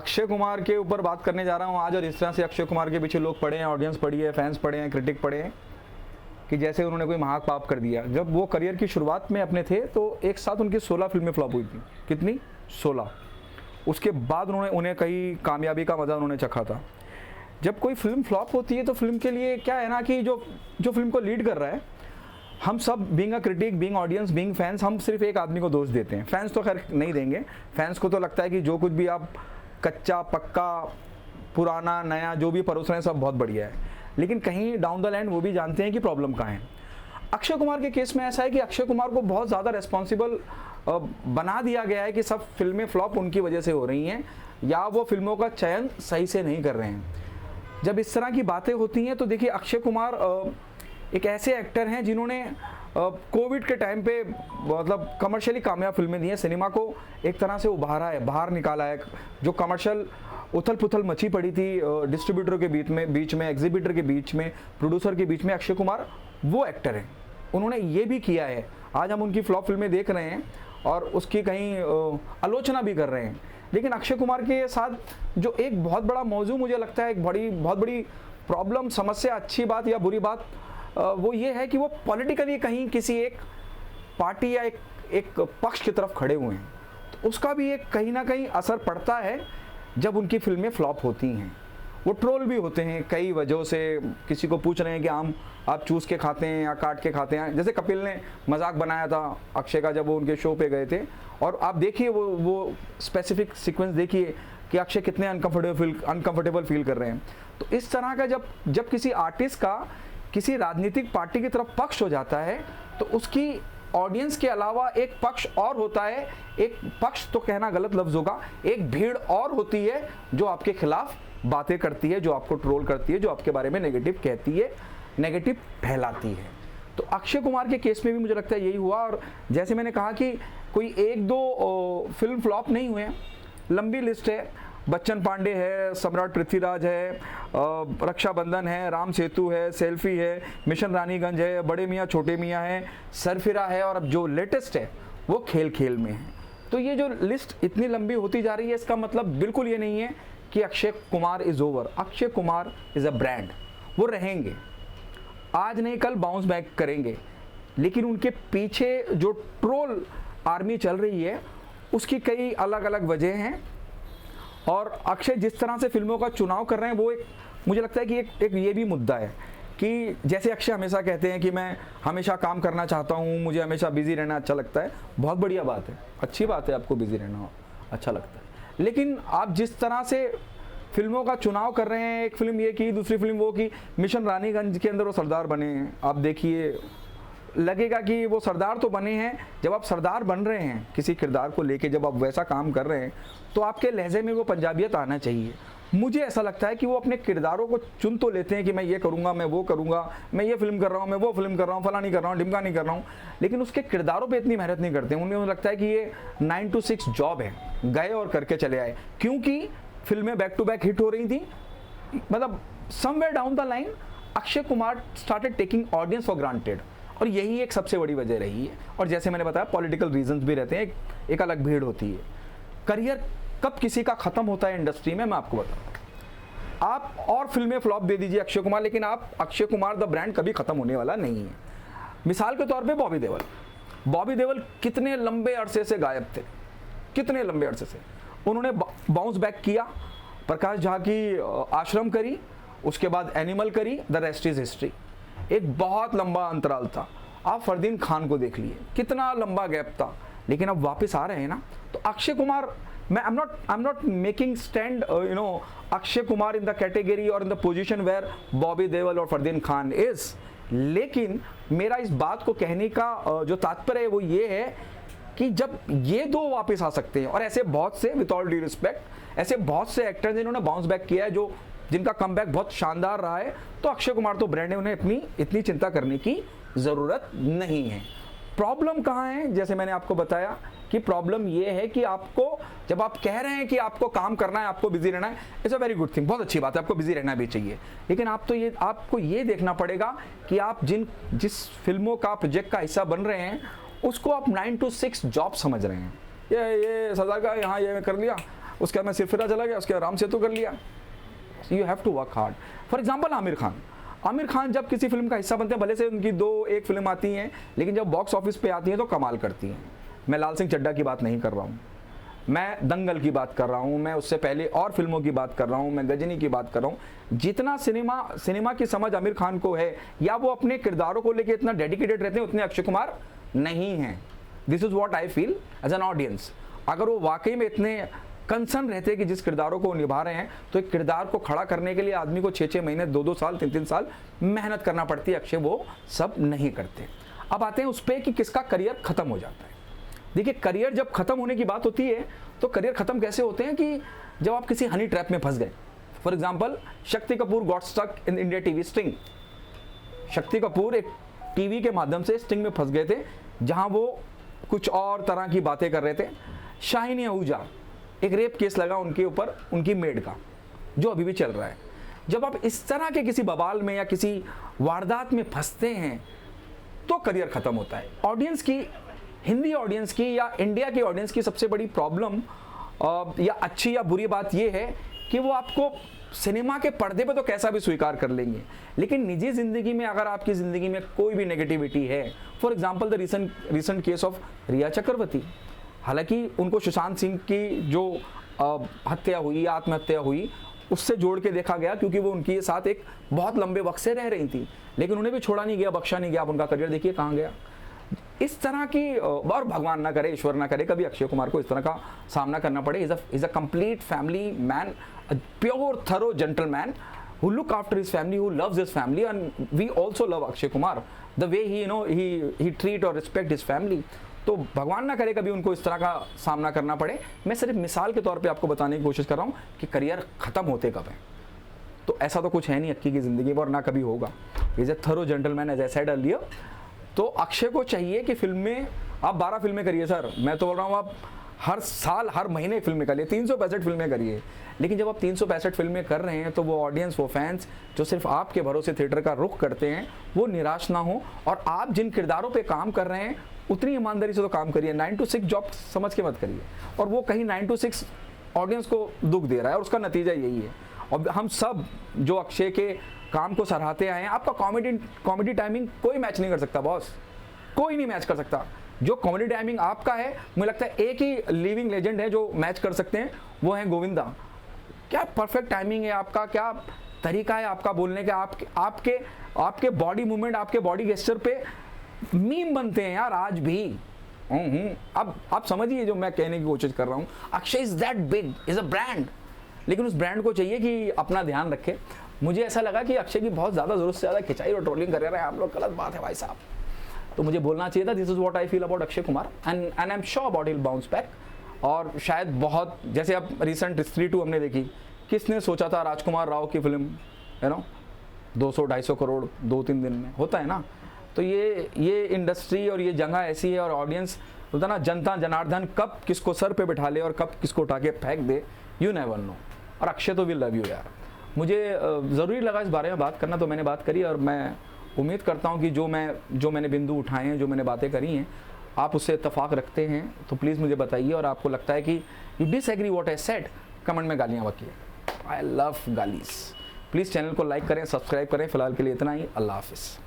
अक्षय कुमार के ऊपर बात करने जा रहा हूँ आज, और इस तरह से अक्षय कुमार के पीछे लोग पड़े हैं, ऑडियंस पड़ी है, फैंस पड़े हैं, क्रिटिक पड़े हैं कि जैसे उन्होंने कोई महापाप कर दिया। जब वो करियर की शुरुआत में अपने थे तो एक साथ उनकी 16 फिल्में फ्लॉप हुई थी। कितनी? 16। उसके बाद उन्हें कई कामयाबी का मज़ा उन्होंने चखा था। जब कोई फिल्म फ्लॉप होती है तो फिल्म के लिए क्या है ना कि जो फिल्म को लीड कर रहा है, हम सब being a critic, being audience, being fans, हम सिर्फ एक आदमी को दोष देते हैं। फैंस तो खैर नहीं देंगे, फैंस को तो लगता है कि जो कुछ भी आप कच्चा पक्का पुराना नया जो भी परोस रहे हैं सब बहुत बढ़िया है, लेकिन कहीं डाउन द लाइन वो भी जानते हैं कि प्रॉब्लम कहाँ है। अक्षय कुमार के केस में ऐसा है कि अक्षय कुमार को बहुत ज़्यादा रिस्पॉन्सिबल बना दिया गया है कि सब फिल्में फ्लॉप उनकी वजह से हो रही हैं, या वो फिल्मों का चयन सही से नहीं कर रहे हैं। जब इस तरह की बातें होती हैं तो देखिए, अक्षय कुमार एक ऐसे एक्टर हैं जिन्होंने कोविड के टाइम पे मतलब कमर्शियली कामयाब फिल्में दी हैं, सिनेमा को एक तरह से उभारा है, बाहर निकाला है। जो कमर्शियल उथल पुथल मची पड़ी थी डिस्ट्रीब्यूटर के बीच में एग्जीबिटर के बीच में, प्रोड्यूसर के बीच में, अक्षय कुमार वो एक्टर हैं, उन्होंने ये भी किया है। आज हम उनकी फ्लॉप फिल्में देख रहे हैं और उसकी कहीं आलोचना भी कर रहे हैं, लेकिन अक्षय कुमार के साथ जो एक बहुत बड़ा मौजू मुझे लगता है, एक बहुत बड़ी प्रॉब्लम, समस्या, अच्छी बात या बुरी बात, वो ये है कि वो पॉलिटिकली कहीं किसी एक पार्टी या एक पक्ष की तरफ खड़े हुए हैं, तो उसका भी एक कहीं ना कहीं असर पड़ता है जब उनकी फिल्में फ्लॉप होती हैं। वो ट्रोल भी होते हैं कई वजहों से, किसी को पूछ रहे हैं कि आम आप चूस के खाते हैं या काट के खाते हैं। जैसे कपिल ने मजाक बनाया था अक्षय का जब वो उनके शो पे गए थे, और आप देखिए वो स्पेसिफिक सीक्वेंस देखिए कि अक्षय कितने अनकंफर्टेबल फील कर रहे हैं। तो इस तरह का जब किसी आर्टिस्ट का किसी राजनीतिक पार्टी की तरफ पक्ष हो जाता है तो उसकी ऑडियंस के अलावा एक पक्ष और होता है, एक पक्ष तो कहना गलत लफ्ज होगा, एक भीड़ और होती है जो आपके खिलाफ बातें करती है, जो आपको ट्रोल करती है, जो आपके बारे में नेगेटिव कहती है, नेगेटिव फैलाती है। तो अक्षय कुमार के केस में भी मुझे लगता है यही हुआ। और जैसे मैंने कहा कि कोई एक दो फिल्म फ्लॉप नहीं हुए, लंबी लिस्ट है। बच्चन पांडे है, सम्राट पृथ्वीराज है, रक्षाबंधन है, राम सेतु है, सेल्फी है, मिशन रानीगंज है, बड़े मियाँ छोटे मियाँ है, सरफिरा है, और अब जो लेटेस्ट है वो खेल खेल में है। तो ये जो लिस्ट इतनी लंबी होती जा रही है, इसका मतलब बिल्कुल ये नहीं है कि Akshay Kumar is over. Akshay Kumar is a brand, वो रहेंगे, आज नहीं कल बाउंस बैक करेंगे, लेकिन उनके पीछे जो ट्रोल आर्मी चल रही है उसकी कई अलग अलग वजह हैं। और अक्षय जिस तरह से फिल्मों का चुनाव कर रहे हैं, वो एक मुझे लगता है कि एक ये भी मुद्दा है कि जैसे अक्षय हमेशा कहते हैं कि मैं हमेशा काम करना चाहता हूँ, मुझे हमेशा बिजी रहना अच्छा लगता है। बहुत बढ़िया बात है, अच्छी बात है, आपको बिजी रहना अच्छा लगता है, लेकिन आप जिस तरह से फिल्मों का चुनाव कर रहे हैं, एक फिल्म ये की, दूसरी फिल्म वो की, मिशन रानीगंज के अंदर वो सरदार बने हैं, आप देखिए लगेगा कि वो सरदार तो बने हैं। जब आप सरदार बन रहे हैं किसी किरदार को लेके, जब आप वैसा काम कर रहे हैं, तो आपके लहजे में वो पंजाबियत आना चाहिए। मुझे ऐसा लगता है कि वो अपने किरदारों को चुन तो लेते हैं कि मैं ये करूँगा, मैं वो करूँगा, मैं ये फिल्म कर रहा हूँ, मैं वो फिल्म कर रहा हूँ, फला नहीं कर रहा हूँ, ढिमका नहीं कर रहा हूँ, लेकिन उसके किरदारों पे इतनी मेहनत नहीं करते। उन्हें लगता है कि ये 9 to 6 जॉब है, गए और करके चले आए, क्योंकि फिल्में बैक टू बैक हिट हो रही थी। मतलब somewhere down the line Akshay Kumar started taking audience for granted, और यही एक सबसे बड़ी वजह रही है। और जैसे मैंने बताया, पॉलिटिकल रीजंस भी रहते हैं, एक अलग भीड़ होती है। करियर कब किसी का खत्म होता है इंडस्ट्री में, मैं आपको बताता हूँ। आप और फिल्में फ्लॉप दे दीजिए अक्षय कुमार, लेकिन आप अक्षय कुमार द ब्रांड कभी खत्म होने वाला नहीं है। मिसाल के तौर पे बॉबी देओल कितने लंबे अरसे से गायब थे, कितने लंबे अरसे से। उन्होंने बाउंस बैक किया, प्रकाश झा की आश्रम करी, उसके बाद एनिमल करी, द रेस्ट इज हिस्ट्री। एक बहुत लंबा अंतराल था। आप फरदीन खान को देख लिए, कितना लंबा गैप था, लेकिन अब वापस आ रहे हैं ना। तो अक्षय कुमार, मैं I am not making stand Akshay Kumar in the category और in the position where Bobby Deol और फरदीन खान इज, लेकिन मेरा इस बात को कहने का जो तात्पर्य है वो ये है कि जब ये दो वापस आ सकते हैं, और ऐसे बहुत से, विद ऑल ड्यू रिस्पेक्ट, ऐसे बहुत से एक्टर्स जिन्होंने बाउंस बैक किया है, जिनका कमबैक बहुत शानदार रहा है, तो अक्षय कुमार तो ब्रांड है, उन्हें इतनी चिंता करने की ज़रूरत नहीं है। प्रॉब्लम कहाँ है? जैसे मैंने आपको बताया कि प्रॉब्लम ये है कि आपको, जब आप कह रहे हैं कि आपको काम करना है, आपको बिजी रहना है, it's a very good thing, बहुत अच्छी बात है, आपको बिजी रहना भी चाहिए, लेकिन आपको ये देखना पड़ेगा कि आप जिस फिल्मों का प्रोजेक्ट का हिस्सा बन रहे हैं उसको आप 9 to 6 जॉब समझ रहे हैं। ये सरदार का यहाँ ये कर लिया, उसके बाद मैं सिरफिरा चला गया, उसके बाद राम सेतु कर लिया। You have to work hard. For example Aamir Khan जब किसी फिल्म का हिस्सा बनते हैं, भले से उनकी 1 फिल्म आती हैं, लेकिन जब बॉक्स ऑफिस पे आती हैं तो कमाल करती हैं। मैं लाल सिंह चड्ढा की बात नहीं कर रहा हूँ, मैं दंगल की बात कर रहा हूँ, मैं उससे पहले और फिल्मों की बात कर रहा हूँ, मैं गजनी की बात कर रहा हूँ। जितना सिनेमा की समझ आमिर खान को है, या वो अपने किरदारों को लेकर इतना डेडिकेटेड रहते हैं, उतने अक्षय कुमार नहीं हैं। This is what I feel as an audience. अगर वो वाकई में इतने कंसर्न रहते हैं कि जिस किरदारों को निभा रहे हैं, तो एक किरदार को खड़ा करने के लिए आदमी को 6-6 महीने, 2-2 साल, 3-3 साल मेहनत करना पड़ती है। अक्षय वो सब नहीं करते। अब आते हैं उस पर कि किसका करियर खत्म हो जाता है। देखिए, करियर जब खत्म होने की बात होती है तो करियर खत्म कैसे होते हैं कि जब आप किसी हनी ट्रैप में फंस गए। For example, Shakti Kapoor got stuck in India TV sting. Shakti Kapoor एक टीवी के माध्यम से स्टिंग में फंस गए थे, जहां वो कुछ और तरह की बातें कर रहे थे। शाहिनी आहूजा, एक रेप केस लगा उनके ऊपर, उनकी मेड का, जो अभी भी चल रहा है। जब आप इस तरह के किसी बवाल में या किसी वारदात में फंसते हैं तो करियर खत्म होता है। ऑडियंस की, हिंदी ऑडियंस की या इंडिया की ऑडियंस की सबसे बड़ी प्रॉब्लम या अच्छी या बुरी बात यह है कि वो आपको सिनेमा के पर्दे पे तो कैसा भी स्वीकार कर लेंगे, लेकिन निजी जिंदगी में अगर आपकी जिंदगी में कोई भी नेगेटिविटी है, for example the recent case of Rhea Chakraborty. हालांकि उनको सुशांत सिंह की जो हत्या हुई, आत्महत्या हुई, उससे जोड़ के देखा गया, क्योंकि वो उनके साथ एक बहुत लंबे वक्त से रह रही थी, लेकिन उन्हें भी छोड़ा नहीं गया, बख्शा नहीं गया। अब उनका करियर देखिए कहाँ गया। इस तरह की, और भगवान ना करे, ईश्वर ना करे, कभी अक्षय कुमार को इस तरह का सामना करना पड़े। Is a complete family man, pure thorough gentleman who look after his family, who loves his family, and we also love Akshay Kumar the way he treat or respect his family। तो भगवान ना करे कभी उनको इस तरह का सामना करना पड़े। मैं सिर्फ मिसाल के तौर पे आपको बताने की कोशिश कर रहा हूँ कि करियर खत्म होते कब है। तो ऐसा तो कुछ है नहीं अक्की की जिंदगी में, और ना कभी होगा। Is a thorough gentleman as I said earlier. तो अक्षय को चाहिए कि फिल्म में आप 12 फिल्में करिए सर, मैं तो बोल रहा हूँ आप हर साल, हर महीने फिल्म निकालिए, 365 फिल्में करिए। लेकिन जब आप 365 फिल्में कर रहे हैं तो वो ऑडियंस, वो फैंस जो सिर्फ आपके भरोसे थिएटर का रुख करते हैं, वो निराश ना हो। और आप जिन किरदारों पे काम कर रहे हैं उतनी ईमानदारी से तो काम करिए। 9 to 6 जॉब समझ के मत करिए, और वो कहीं 9 to 6 ऑडियंस को दुख दे रहा है, और उसका नतीजा यही है। और हम सब जो अक्षय के काम को सराहते आए हैं, आपका कॉमेडी टाइमिंग कोई मैच नहीं कर सकता बॉस, कोई नहीं मैच कर सकता। जो कॉमेडी टाइमिंग आपका है, मुझे लगता है एक ही लिविंग लेजेंड है जो मैच कर सकते हैं, वो है गोविंदा। क्या परफेक्ट टाइमिंग है आपका, क्या तरीका है आपका बोलने का, आपके बॉडी मूवमेंट, आपके बॉडी गेस्चर पे मीम बनते हैं यार आज भी। अब आप समझिए जो मैं कहने की कोशिश कर रहा हूँ। Akshay is that big, is a brand, लेकिन उस ब्रांड को चाहिए कि अपना ध्यान रखे। मुझे ऐसा लगा कि अक्षय की बहुत ज़्यादा ज़रूरत से ज़्यादा खिंचाई और ट्रोलिंग कर रहे हैं आप लोग, गलत बात है भाई साहब। तो मुझे बोलना चाहिए था, this is what I feel about Akshay Kumar, and I am sure about hill bounce back. और शायद बहुत, जैसे अब रिसेंट स्त्री 2 हमने देखी, किसने सोचा था राजकुमार राव की फिल्म 200-250 करोड़ 2-3 दिन में, होता है ना। तो ये इंडस्ट्री और ये जगह ऐसी है, और ऑडियंस बोलता ना, जनता जनार्दन कब किसको सर पे बिठा ले और कब किसको उठा के फेंक दे, यू नेवर नो। और अक्षय तो विल लव यू यार। मुझे ज़रूरी लगा इस बारे में बात करना, तो मैंने बात करी, और मैं उम्मीद करता हूँ कि जो मैंने बिंदु उठाए हैं, जो मैंने बातें करी हैं, आप उससे इत्तेफाक रखते हैं तो प्लीज़ मुझे बताइए। और आपको लगता है कि you disagree what I said, comment में गालियाँ बकिए। आई लव गालीज। प्लीज़ चैनल को लाइक करें, सब्सक्राइब करें। फिलहाल के लिए इतना ही। अल्लाह हाफिज़।